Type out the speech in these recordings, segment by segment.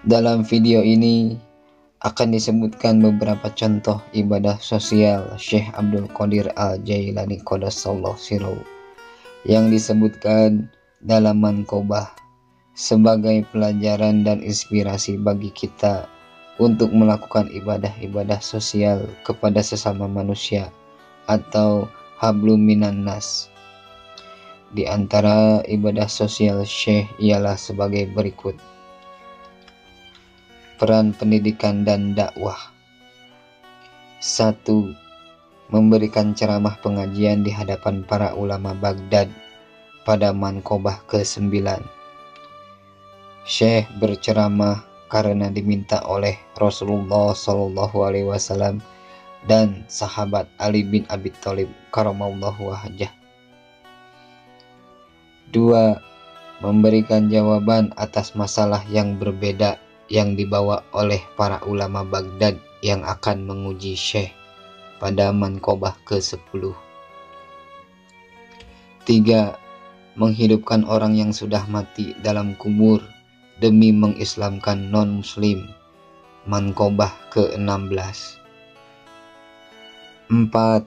Dalam video ini akan disebutkan beberapa contoh ibadah sosial Syekh Abdul Qadir Al-Jailani Qaddasallahu sirruhu yang disebutkan dalam Manqobah sebagai pelajaran dan inspirasi bagi kita untuk melakukan ibadah-ibadah sosial kepada sesama manusia atau hablum minan nas. Di antara ibadah sosial Syekh ialah sebagai berikut. Peran pendidikan dan dakwah. 1. Memberikan ceramah pengajian di hadapan para ulama Baghdad pada Manqobah ke-9. Syekh berceramah karena diminta oleh Rasulullah SAW dan sahabat Ali bin Abi Thalib karamallahu wajhah. 2. Memberikan jawaban atas masalah yang berbeda yang dibawa oleh para ulama Baghdad yang akan menguji Syekh pada Manqobah ke-10. 3. Menghidupkan orang yang sudah mati dalam kubur demi mengislamkan non-muslim. Manqobah ke-16. 4.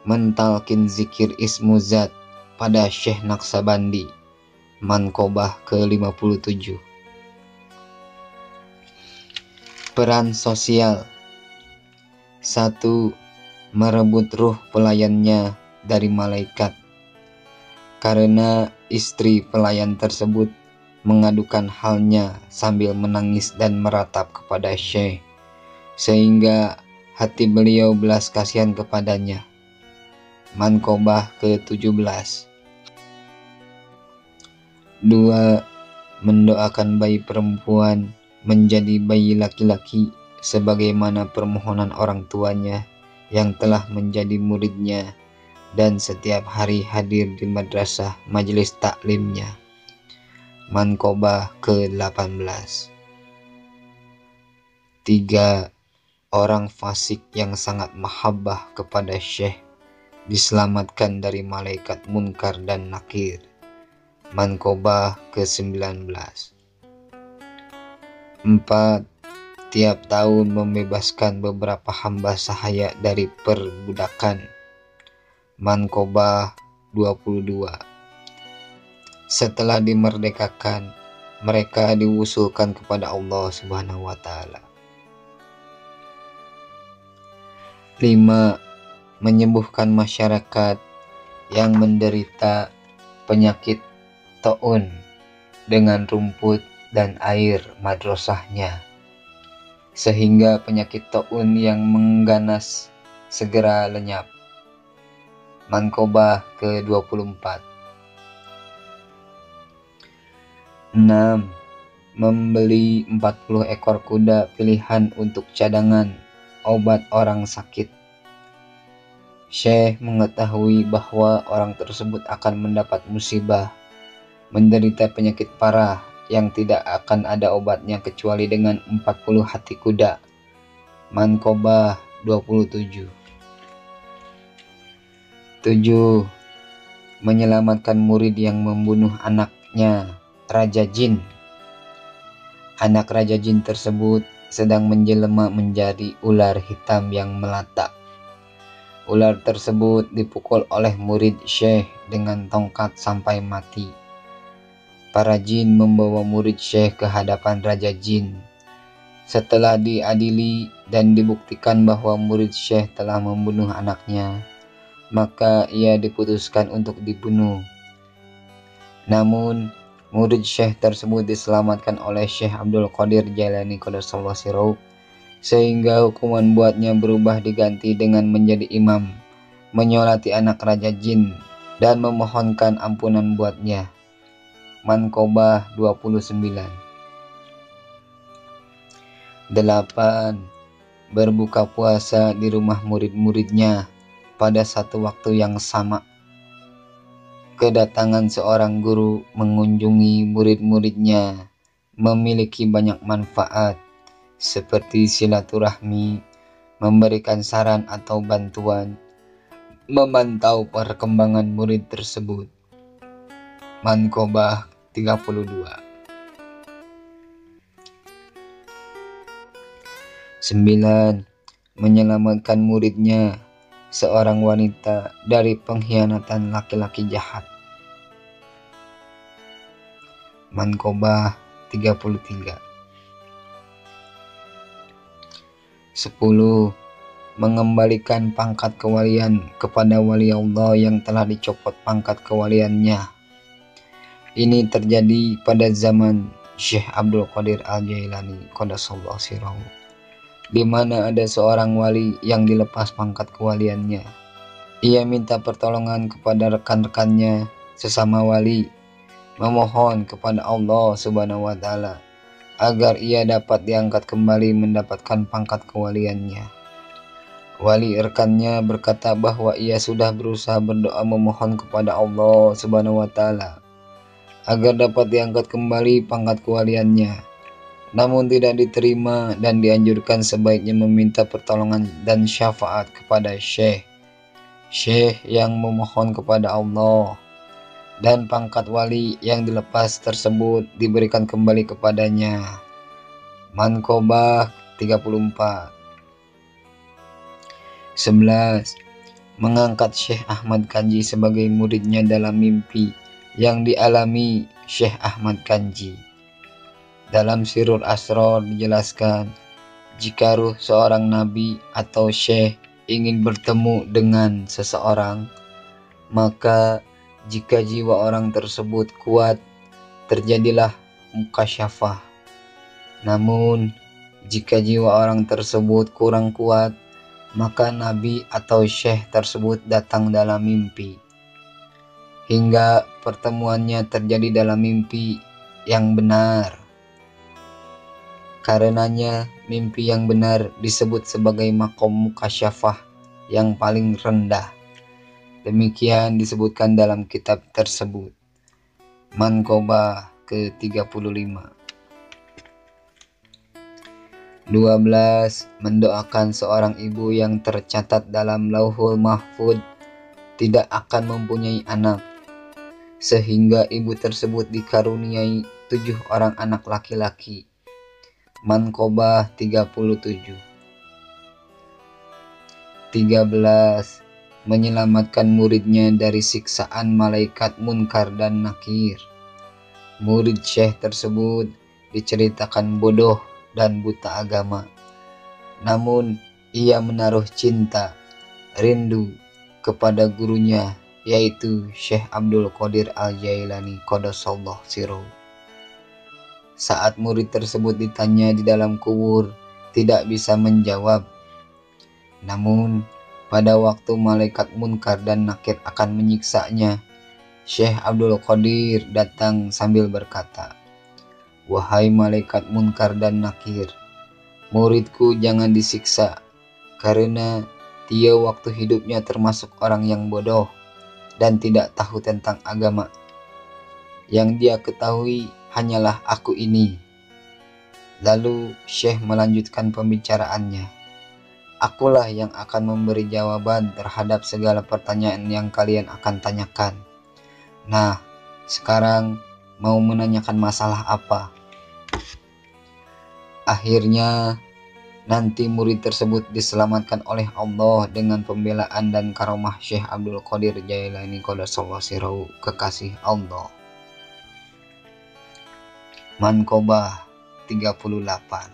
Mentalkin zikir ismu zat pada Syekh Naqsabandi. Manqobah ke-57. Peran sosial. 1. Merebut ruh pelayannya dari malaikat, karena istri pelayan tersebut mengadukan halnya sambil menangis dan meratap kepada Syekh, sehingga hati beliau belas kasihan kepadanya. Manqobah ke-17. 2. Mendoakan bayi perempuan menjadi bayi laki-laki sebagaimana permohonan orang tuanya yang telah menjadi muridnya dan setiap hari hadir di madrasah majelis taklimnya. Manqobah ke-18. 3. Orang fasik yang sangat mahabbah kepada Syekh diselamatkan dari malaikat munkar dan nakir. Manqobah ke-19. 4. Tiap tahun membebaskan beberapa hamba sahaya dari perbudakan. Manqobah 22. Setelah dimerdekakan, mereka diusulkan kepada Allah Subhanahu wa Ta'ala. 5. Menyembuhkan masyarakat yang menderita penyakit taun dengan rumput dan air madrasahnya, sehingga penyakit taun yang mengganas segera lenyap. Manqobah ke-24. 6. Membeli 40 ekor kuda pilihan untuk cadangan obat orang sakit. Syekh mengetahui bahwa orang tersebut akan mendapat musibah, menderita penyakit parah yang tidak akan ada obatnya kecuali dengan 40 hati kuda. Manqobah 27. 7. Menyelamatkan murid yang membunuh anaknya Raja Jin. Anak Raja Jin tersebut sedang menjelma menjadi ular hitam yang melata. Ular tersebut dipukul oleh murid Syekh dengan tongkat sampai mati. Para jin membawa murid Syekh ke hadapan Raja Jin. Setelah diadili dan dibuktikan bahwa murid Syekh telah membunuh anaknya, maka ia diputuskan untuk dibunuh. Namun, murid Syekh tersebut diselamatkan oleh Syekh Abdul Qadir Jailani Qaddasallahu sirruhu, sehingga hukuman buatnya berubah diganti dengan menjadi imam, menyolati anak Raja Jin, dan memohonkan ampunan buatnya. Manqobah 29. 8. Berbuka puasa di rumah murid-muridnya pada satu waktu yang sama. Kedatangan seorang guru mengunjungi murid-muridnya memiliki banyak manfaat, seperti silaturahmi, memberikan saran atau bantuan, memantau perkembangan murid tersebut. Manqobah 32. 9. Menyelamatkan muridnya, seorang wanita, dari pengkhianatan laki-laki jahat. Manqobah 33. 10. Mengembalikan pangkat kewalian kepada wali Allah yang telah dicopot pangkat kewaliannya. Ini terjadi pada zaman Syekh Abdul Qadir Al-Jailani Qaddasallahu sirrahu, di mana ada seorang wali yang dilepas pangkat kewaliannya. Ia minta pertolongan kepada rekan-rekannya sesama wali, memohon kepada Allah Subhanahu wa Ta'ala agar ia dapat diangkat kembali mendapatkan pangkat kewaliannya. Wali rekannya berkata bahwa ia sudah berusaha berdoa memohon kepada Allah Subhanahu wa Ta'ala agar dapat diangkat kembali pangkat kewaliannya, namun tidak diterima dan dianjurkan sebaiknya meminta pertolongan dan syafaat kepada Syekh yang memohon kepada Allah, dan pangkat wali yang dilepas tersebut diberikan kembali kepadanya. Manqobah 34. 11. Mengangkat Syekh Ahmad Kanji sebagai muridnya dalam mimpi yang dialami Syekh Ahmad Kanji. Dalam Sirrul Asrar dijelaskan, jika ruh seorang nabi atau syekh ingin bertemu dengan seseorang, maka jika jiwa orang tersebut kuat, terjadilah mukasyafah. Namun, jika jiwa orang tersebut kurang kuat, maka nabi atau syekh tersebut datang dalam mimpi, hingga pertemuannya terjadi dalam mimpi yang benar. Karenanya, mimpi yang benar disebut sebagai maqam mukasyafah yang paling rendah. Demikian disebutkan dalam kitab tersebut. Manqobah ke-35. 12. Mendoakan seorang ibu yang tercatat dalam Lauhul Mahfud tidak akan mempunyai anak, sehingga ibu tersebut dikaruniai 7 orang anak laki-laki. Manqobah 37. 13. Menyelamatkan muridnya dari siksaan malaikat Munkar dan Nakir. Murid syekh tersebut diceritakan bodoh dan buta agama, namun ia menaruh cinta, rindu kepada gurunya, yaitu Syekh Abdul Qadir Al-Jailani Qaddasallahu sirrahu. Saat murid tersebut ditanya di dalam kubur, tidak bisa menjawab. Namun, pada waktu malaikat Munkar dan Nakir akan menyiksanya, Syekh Abdul Qadir datang sambil berkata, "Wahai malaikat Munkar dan Nakir, muridku jangan disiksa, karena dia waktu hidupnya termasuk orang yang bodoh dan tidak tahu tentang agama. Yang dia ketahui hanyalah aku ini." Lalu Syekh melanjutkan pembicaraannya, "Akulah yang akan memberi jawaban terhadap segala pertanyaan yang kalian akan tanyakan. Nah, sekarang mau menanyakan masalah apa?" Akhirnya, nanti murid tersebut diselamatkan oleh Allah dengan pembelaan dan karomah Syekh Abdul Qadir Jailani Qaddasallahu sirrahu, kekasih Allah. Manqobah 38.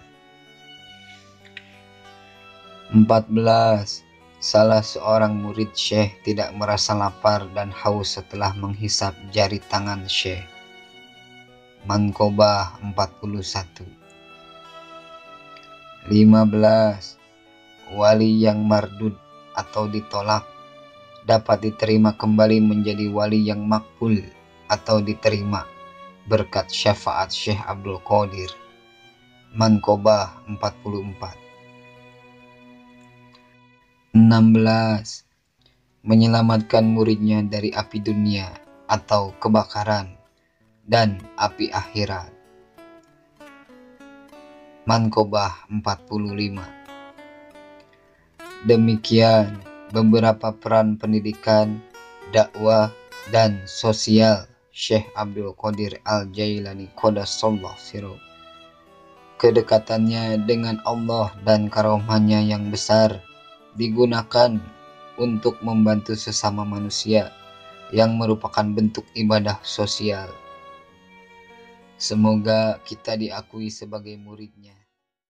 14. Salah seorang murid Syekh tidak merasa lapar dan haus setelah menghisap jari tangan Syekh. Manqobah 41. 15. Wali yang mardud atau ditolak dapat diterima kembali menjadi wali yang makbul atau diterima berkat syafaat Syekh Abdul Qadir. Manqobah 44. 16. Menyelamatkan muridnya dari api dunia atau kebakaran dan api akhirat. Manqobah 45. Demikian beberapa peran pendidikan, dakwah, dan sosial Syekh Abdul Qadir Al-Jailani Qaddasallahu sirrahu. kedekatannya dengan Allah dan karunia yang besar digunakan untuk membantu sesama manusia yang merupakan bentuk ibadah sosial. Semoga kita diakui sebagai muridnya.